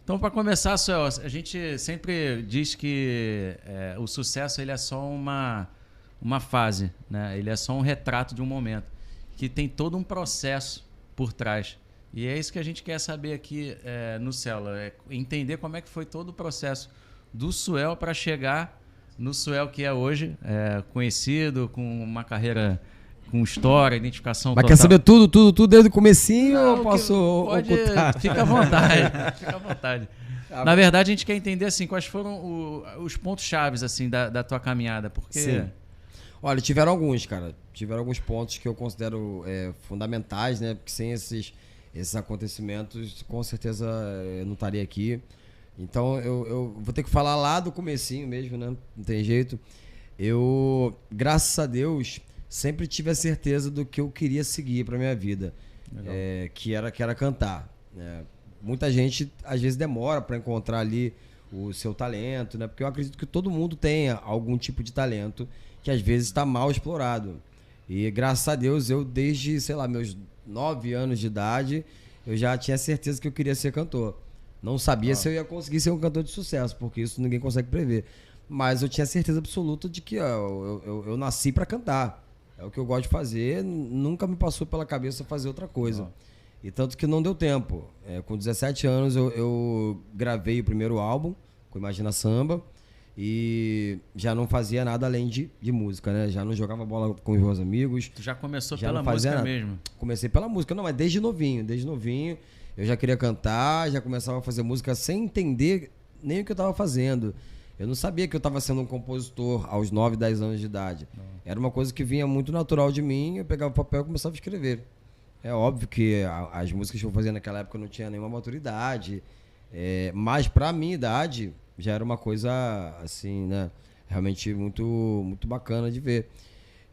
Então, para começar, Suel, a gente sempre diz que o sucesso ele é só uma fase, né? Ele é só um retrato de um momento, que tem todo um processo por trás. E é isso que a gente quer saber aqui no Célula, entender como é que foi todo o processo do Suel para chegar no Suel que é hoje, conhecido, com uma carreira com história, identificação Mas total. quer saber tudo desde o comecinho? Não, ou eu posso ocultar? Fica à vontade, fica à vontade. Na verdade, a gente quer entender assim, quais foram os pontos chaves assim, da tua caminhada, porque... Sim. Olha, tiveram alguns, cara. Tiveram alguns pontos que eu considero fundamentais, né? Porque sem esses acontecimentos, com certeza eu não estaria aqui. Então, eu vou ter que falar lá do comecinho mesmo, né? Não tem jeito. Eu, graças a Deus, sempre tive a certeza do que eu queria seguir para minha vida, que era cantar. Muita gente, às vezes, demora para encontrar ali o seu talento, né? Porque eu acredito que todo mundo tenha algum tipo de talento que, às vezes, está mal explorado. E, graças a Deus, eu, desde, sei lá, meus 9 anos de idade, eu já tinha certeza que eu queria ser cantor. Não sabia se eu ia conseguir ser um cantor de sucesso, porque isso ninguém consegue prever. Mas eu tinha certeza absoluta de que eu nasci para cantar. É o que eu gosto de fazer, nunca me passou pela cabeça fazer outra coisa. E tanto que não deu tempo. Com 17 anos eu gravei o primeiro álbum, com Imagina Samba, e já não fazia nada além de música, né? Já não jogava bola com os meus amigos. Tu já começou pela música mesmo? Comecei pela música, não, mas desde novinho eu já queria cantar, já começava a fazer música sem entender nem o que eu estava fazendo. Eu não sabia que eu estava sendo um compositor aos 9, 10 anos de idade. Era uma coisa que vinha muito natural de mim, eu pegava o papel e começava a escrever. É óbvio que as músicas que eu fazia naquela época eu não tinha nenhuma maturidade, mas para a minha idade já era uma coisa assim, né, realmente muito, muito bacana de ver.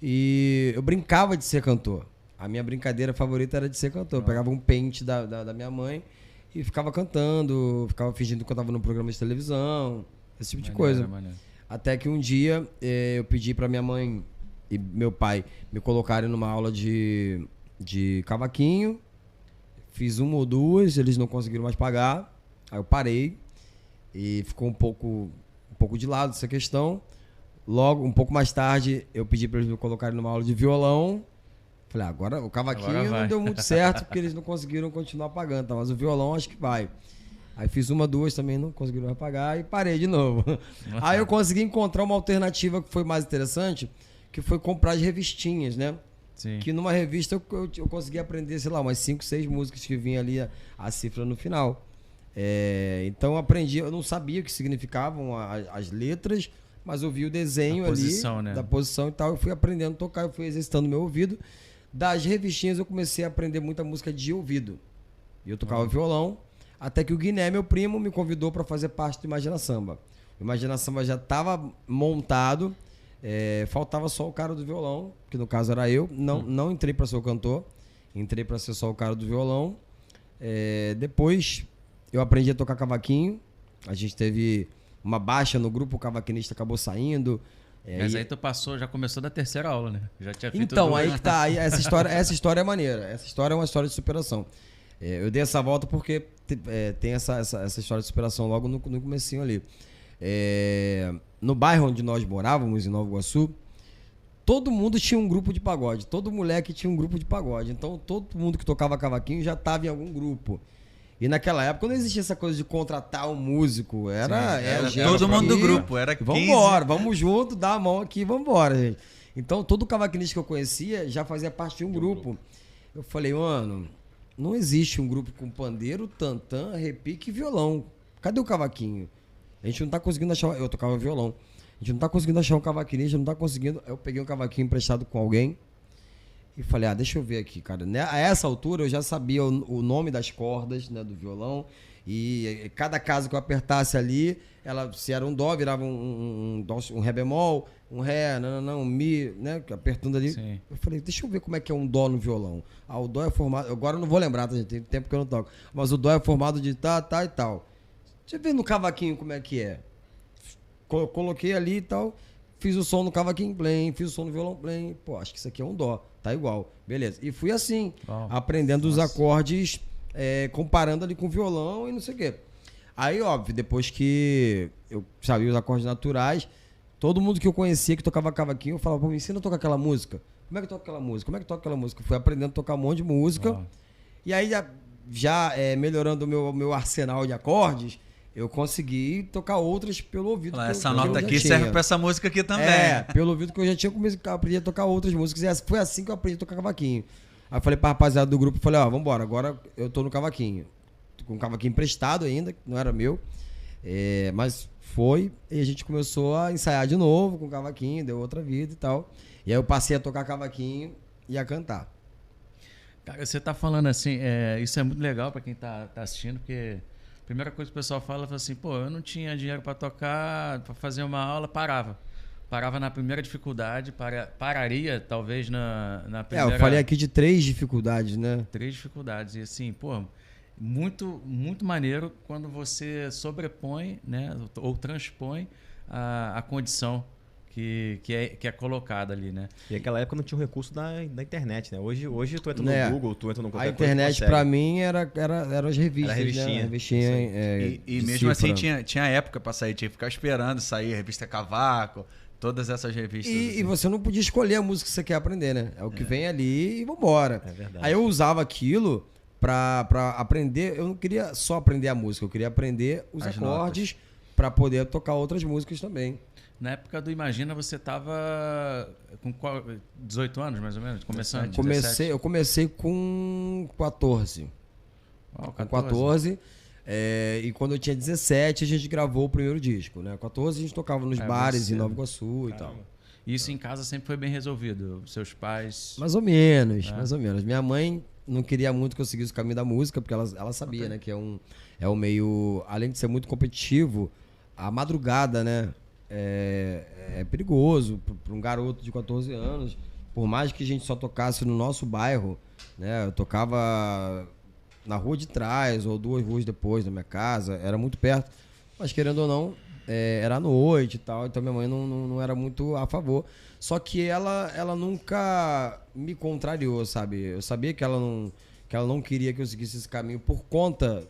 E eu brincava de ser cantor. A minha brincadeira favorita era de ser cantor. Eu pegava um pente da minha mãe e ficava cantando, ficava fingindo que eu estava num programa de televisão, esse tipo de coisa. Maneiro. Até que um dia eu pedi para minha mãe e meu pai me colocarem numa aula de cavaquinho. Fiz uma ou duas, eles não conseguiram mais pagar. Aí eu parei e ficou um pouco de lado essa questão. Logo, um pouco mais tarde, eu pedi para eles me colocarem numa aula de violão. Falei, agora o cavaquinho não deu muito certo, porque eles não conseguiram continuar pagando, tá? Mas o violão acho que vai. Aí fiz uma, duas também, não conseguiram mais pagar e parei de novo. Aí eu consegui encontrar uma alternativa que foi mais interessante, que foi comprar as revistinhas, né? Sim. Que numa revista eu consegui aprender, sei lá, umas 5, 6 músicas que vinha ali a cifra no final. Então eu aprendi, eu não sabia o que significavam as letras, mas eu vi o desenho posição, ali, né? da posição e tal, eu fui aprendendo a tocar, eu fui exercitando meu ouvido. Das revistinhas eu comecei a aprender muita música de ouvido. E eu tocava violão, até que o Guiné, meu primo, me convidou para fazer parte do Imagina Samba. O Imagina Samba já estava montado, faltava só o cara do violão, que no caso era eu. Não entrei para ser o cantor, entrei para ser só o cara do violão. Depois eu aprendi a tocar cavaquinho, a gente teve uma baixa no grupo, o cavaquinista acabou saindo. Mas aí tu já começou da terceira aula, né? Já tinha feito Então, duas. aí que tá, essa história é maneira, essa história é uma história de superação. Eu dei essa volta porque tem essa história de superação logo no comecinho ali. No bairro onde nós morávamos, em Nova Iguaçu, todo mundo tinha um grupo de pagode, todo moleque tinha um grupo de pagode, então todo mundo que tocava cavaquinho já estava em algum grupo. E naquela época não existia essa coisa de contratar um músico. Era todo mundo do grupo. Era 15. Vambora, vamos junto, dá a mão aqui, vambora, gente. Então todo cavaquinista que eu conhecia já fazia parte de um grupo. Eu falei, mano, não existe um grupo com pandeiro, tantã, repique e violão. Cadê o cavaquinho? A gente não tá conseguindo achar... Eu tocava violão. A gente não tá conseguindo achar um cavaquinista, não tá conseguindo... Eu peguei um cavaquinho emprestado com alguém e falei, deixa eu ver aqui, cara. A essa altura eu já sabia o nome das cordas, né, do violão, e cada casa que eu apertasse ali, se era um dó, virava um ré bemol, um ré, um mi, né, apertando ali. Sim. Eu falei, deixa eu ver como é que é um dó no violão. O dó é formado, agora eu não vou lembrar, tá, gente? Tem tempo que eu não toco, mas o dó é formado de tá e tal. Deixa eu ver no cavaquinho como é que é. Coloquei ali e tal, fiz o som no cavaquinho plain, fiz o som no violão plain. Pô, acho que isso aqui é um dó, tá igual. Beleza. E fui assim, aprendendo os acordes, comparando ali com o violão e não sei o quê. Aí, óbvio, depois que eu sabia os acordes naturais, todo mundo que eu conhecia que tocava cavaquinho, eu falava, pô, me ensina a tocar aquela música. Como é que toca aquela música? Como é que toca aquela música? Eu fui aprendendo a tocar um monte de música. E aí, já melhorando o meu arsenal de acordes, eu consegui tocar outras pelo ouvido. Essa nota aqui serve pra essa música aqui também. Pelo ouvido que eu já tinha, aprendi a tocar outras músicas. E foi assim que eu aprendi a tocar cavaquinho. Aí eu falei pra rapaziada do grupo, falei, vambora, agora eu tô no cavaquinho. Tô com um cavaquinho emprestado ainda, que não era meu. Mas foi, e a gente começou a ensaiar de novo com o cavaquinho, deu outra vida e tal. E aí eu passei a tocar cavaquinho e a cantar. Cara, você tá falando assim, isso é muito legal pra quem tá assistindo, porque a primeira coisa que o pessoal fala assim, pô, eu não tinha dinheiro pra tocar, pra fazer uma aula, parava na primeira dificuldade, pararia talvez na primeira... Eu falei aqui de 3 dificuldades, né? 3 dificuldades, e assim, pô, muito, muito maneiro quando você sobrepõe, né, ou transpõe a condição que é colocada ali, né? E naquela época não tinha o recurso da internet, né? Hoje tu entra no Google, tu entra no qualquer coisa. A internet pra mim eram as revistas. Era revistinha. Né? Revistinha e mesmo assim tinha época pra sair, tinha que ficar esperando sair a revista Cavaco, todas essas revistas. E você não podia escolher a música que você quer aprender, né? É o que vem ali e vambora. É verdade. Aí eu usava aquilo pra aprender. Eu não queria só aprender a música, eu queria aprender os acordes pra poder tocar outras músicas também. Na época do Imagina, você estava com 18 anos, mais ou menos? Começando? Eu comecei com 14. Com 14. E quando eu tinha 17, a gente gravou o primeiro disco, né? 14 a gente tocava nos bares em Nova Iguaçu e tal. Isso em casa sempre foi bem resolvido? Seus pais... Mais ou menos. Minha mãe não queria muito que eu seguisse o caminho da música, porque ela sabia, né? Que é um meio... Além de ser muito competitivo, a madrugada, né? É perigoso para um garoto de 14 anos. Por mais que a gente só tocasse no nosso bairro, né? Eu tocava na rua de trás ou 2 ruas depois da minha casa, era muito perto, mas querendo ou não, era à noite e tal, então minha mãe não era muito a favor. Só que ela nunca me contrariou, sabe? Eu sabia que ela não queria que eu seguisse esse caminho por conta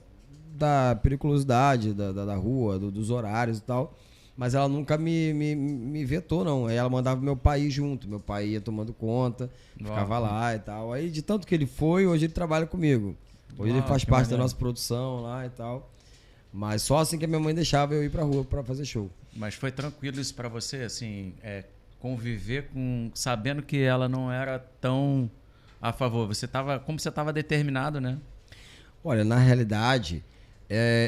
da periculosidade da rua, dos horários e tal. Mas ela nunca me vetou, não. Aí ela mandava meu pai ir junto. Meu pai ia tomando conta, ficava lá e tal. Aí, de tanto que ele foi, hoje ele trabalha comigo. Hoje ele faz parte da nossa produção lá e tal. Mas só assim que a minha mãe deixava eu ir pra rua pra fazer show. Mas foi tranquilo isso pra você, assim, conviver sabendo que ela não era tão a favor? Como você estava determinado, né? Olha, na realidade...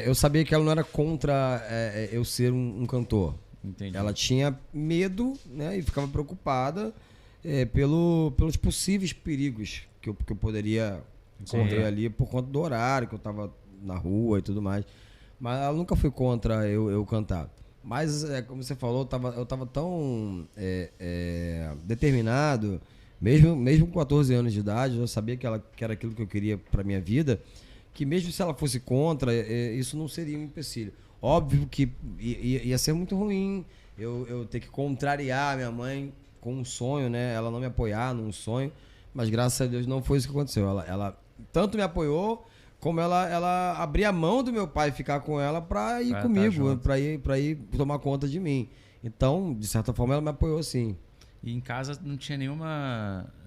eu sabia que ela não era contra eu ser um cantor. Entendi. Ela tinha medo, né, e ficava preocupada pelos possíveis perigos que eu poderia correr ali por conta do horário, que eu estava na rua e tudo mais. Mas ela nunca foi contra eu cantar. Mas, como você falou, eu estava tão determinado, mesmo com 14 anos de idade, eu sabia que era aquilo que eu queria para minha vida, que mesmo se ela fosse contra, isso não seria um empecilho. Óbvio que ia ser muito ruim eu ter que contrariar a minha mãe com um sonho, né? Ela não me apoiar num sonho, mas graças a Deus não foi isso que aconteceu. Ela tanto me apoiou, como ela abria a mão do meu pai ficar com ela para ir comigo, para ir tomar conta de mim. Então, de certa forma, ela me apoiou sim. E em casa não tinha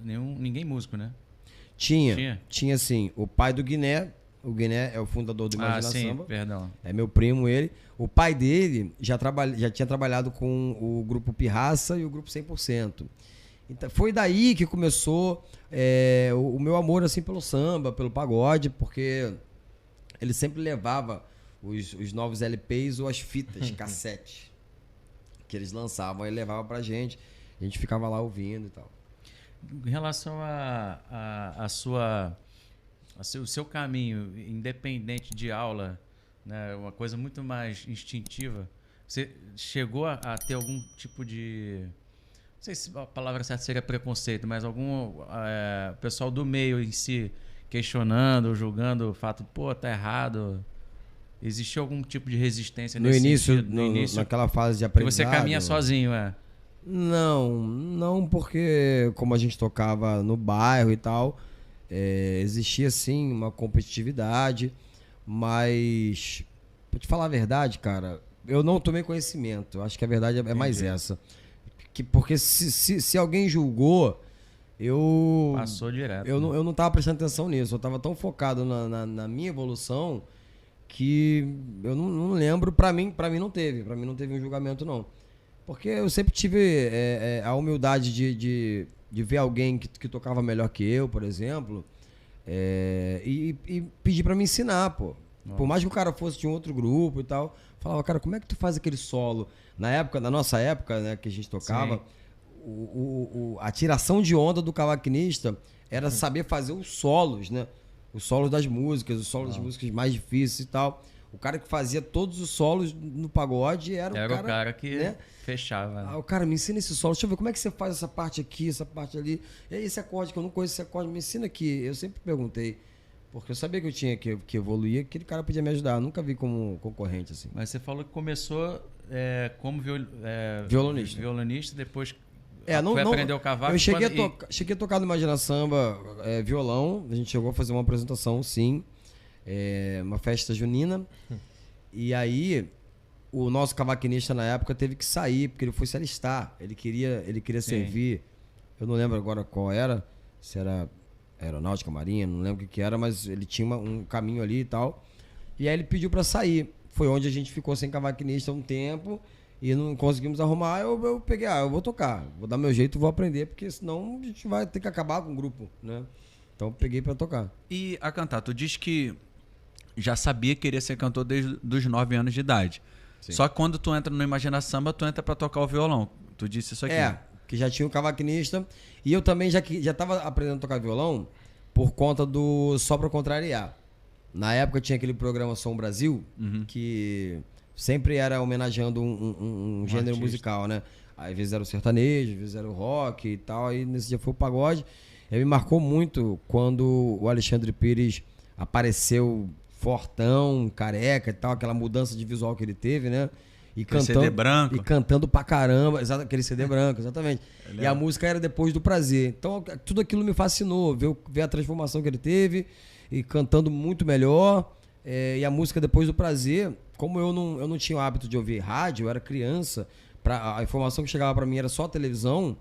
ninguém músico, né? Tinha sim. O pai do Guiné. O Guiné é o fundador do Imagina Samba. Perdão. É meu primo, ele. O pai dele já tinha trabalhado com o grupo Pirraça e o grupo 100%. Então, foi daí que começou o meu amor assim, pelo samba, pelo pagode, porque ele sempre levava os novos LPs ou as fitas cassete que eles lançavam, ele levava pra gente. A gente ficava lá ouvindo e tal. Em relação o seu caminho, independente de aula, né, uma coisa muito mais instintiva, você chegou a ter algum tipo de... Não sei se a palavra certa seria preconceito, mas algum pessoal do meio em si questionando, julgando o fato de, pô, tá errado. Existiu algum tipo de resistência no início, naquela fase de aprendizado? Que você caminha sozinho, Não, porque como a gente tocava no bairro e tal... existia sim uma competitividade, mas Pra te falar a verdade, cara, eu não tomei conhecimento. Eu acho que a verdade é mais essa. Porque se alguém julgou, Passou direto. eu não tava prestando atenção nisso. Eu tava tão focado na minha evolução que eu não lembro. Pra mim não teve. Pra mim não teve um julgamento, não. Porque eu sempre tive a humildade de ver alguém que tocava melhor que eu, por exemplo, e pedir pra me ensinar, pô. Por mais que o cara fosse de um outro grupo e tal, falava, cara, como é que tu faz aquele solo? Na nossa época, né, que a gente tocava, a tiração de onda do cavaquinista era saber fazer os solos, né? Os solos das músicas, os solos das músicas mais difíceis e tal. O cara que fazia todos os solos no pagode era o cara que, né, fechava. Ah, o cara, me ensina esse solo. Deixa eu ver como é que você faz essa parte aqui, essa parte ali. E aí, esse acorde que eu não conheço, esse acorde, me ensina aqui. Eu sempre perguntei. Porque eu sabia que eu tinha que evoluir, aquele cara podia me ajudar. Eu nunca vi como concorrente, assim. Mas você falou que começou como violonista, depois foi aprender o cavaco. Eu cheguei a tocar no Imagina Samba violão. A gente chegou a fazer uma apresentação, sim. Uma festa junina. E aí, o nosso cavaquinista na época teve que sair, porque ele foi se alistar. Ele queria servir. Eu não lembro agora qual era, se era Aeronáutica, Marinha, não lembro o que era, mas ele tinha um caminho ali e tal. E aí ele pediu pra sair. Foi onde a gente ficou sem cavaquinista um tempo e não conseguimos arrumar. Eu peguei, eu vou tocar, vou dar meu jeito, vou aprender, porque senão a gente vai ter que acabar com o grupo, né? Então eu peguei pra tocar. E a cantar, tu diz que já sabia que queria ser cantor desde os 9 anos de idade. Sim. Só que quando tu entra no Imagina Samba, tu entra pra tocar o violão. Tu disse isso aqui. Que já tinha um cavaquinista. E eu também já tava aprendendo a tocar violão por conta do Só Pra Contrariar. Na época tinha aquele programa Som Brasil, que sempre era homenageando um gênero artista musical, né? Às vezes era o sertanejo, às vezes era o rock e tal. Aí nesse dia foi o pagode. E me marcou muito quando o Alexandre Pires apareceu fortão, careca e tal, aquela mudança de visual que ele teve, né? E cantando, CD branco. E cantando pra caramba, aquele CD branco, exatamente. E a música era Depois do Prazer. Então tudo aquilo me fascinou, ver a transformação que ele teve e cantando muito melhor. E a música Depois do Prazer, como eu não tinha o hábito de ouvir rádio, eu era criança, a informação que chegava pra mim era só televisão.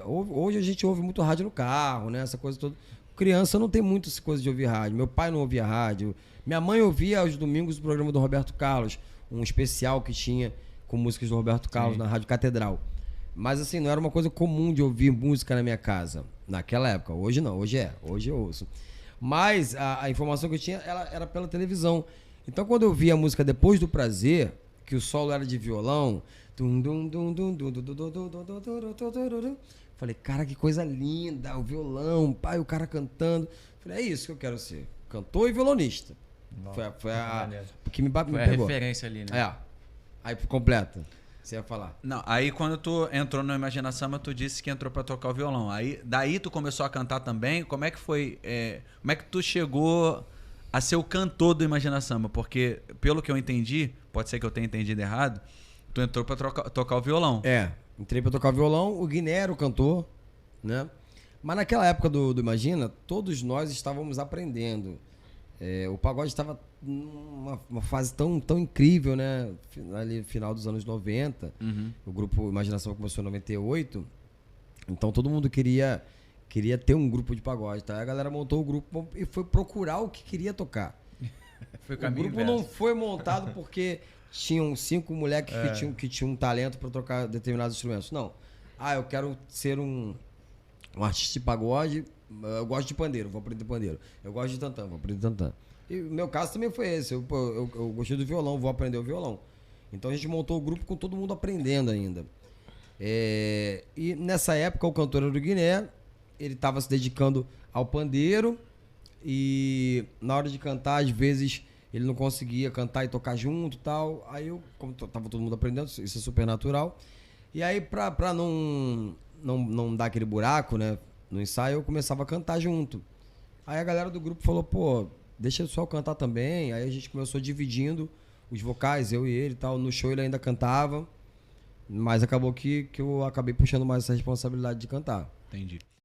Hoje a gente ouve muito rádio no carro, né? Essa coisa toda. Criança não tem muito essa coisa de ouvir rádio. Meu pai não ouvia rádio. Minha mãe ouvia aos domingos o programa do Roberto Carlos, um especial que tinha com músicas do Roberto Carlos na Rádio Catedral. Mas assim, não era uma coisa comum de ouvir música na minha casa naquela época. Hoje não, hoje eu ouço. Mas a informação que eu tinha era pela televisão. Então quando eu vi a música Depois do Prazer, que o solo era de violão, falei, cara, que coisa linda, o violão, pai, o cara cantando. Falei, é isso que eu quero ser, cantor e violonista. Foi a que me pegou. A referência ali, né? Aí completa. Você ia falar. Não, aí quando tu entrou no Imagina Samba, tu disse que entrou pra tocar o violão. Daí tu começou a cantar também. Como é que foi? Como é que tu chegou a ser o cantor do Imagina Samba? Porque, pelo que eu entendi, pode ser que eu tenha entendido errado, tu entrou pra tocar o violão. Entrei pra tocar o violão, o Guiné era o cantor, né? Mas naquela época do Imagina, todos nós estávamos aprendendo. O pagode estava numa fase tão incrível, né? Ali final dos anos 90. O grupo Imaginação começou em 98. Então todo mundo queria ter um grupo de pagode, tá? A galera montou o grupo e foi procurar o que queria tocar. Foi o grupo inverso. Não foi montado porque tinham 5 moleques que tinham um talento para tocar determinados instrumentos. Não. Eu quero ser um artista de pagode. Eu gosto de pandeiro, vou aprender pandeiro. Eu gosto de tantã, vou aprender tantã. E o meu caso também foi esse. Eu gostei do violão, vou aprender o violão. Então a gente montou o grupo com todo mundo aprendendo ainda. E nessa época o cantor era do Guiné, ele estava se dedicando ao pandeiro e na hora de cantar, às vezes, ele não conseguia cantar e tocar junto e tal. Aí como tava todo mundo aprendendo, isso é super natural. E aí pra não dar aquele buraco, né? No ensaio eu começava a cantar junto. Aí a galera do grupo falou, pô, deixa só eu cantar também. Aí a gente começou dividindo os vocais, eu e ele e tal. No show ele ainda cantava, mas acabou que eu acabei puxando mais essa responsabilidade de cantar. Entendi.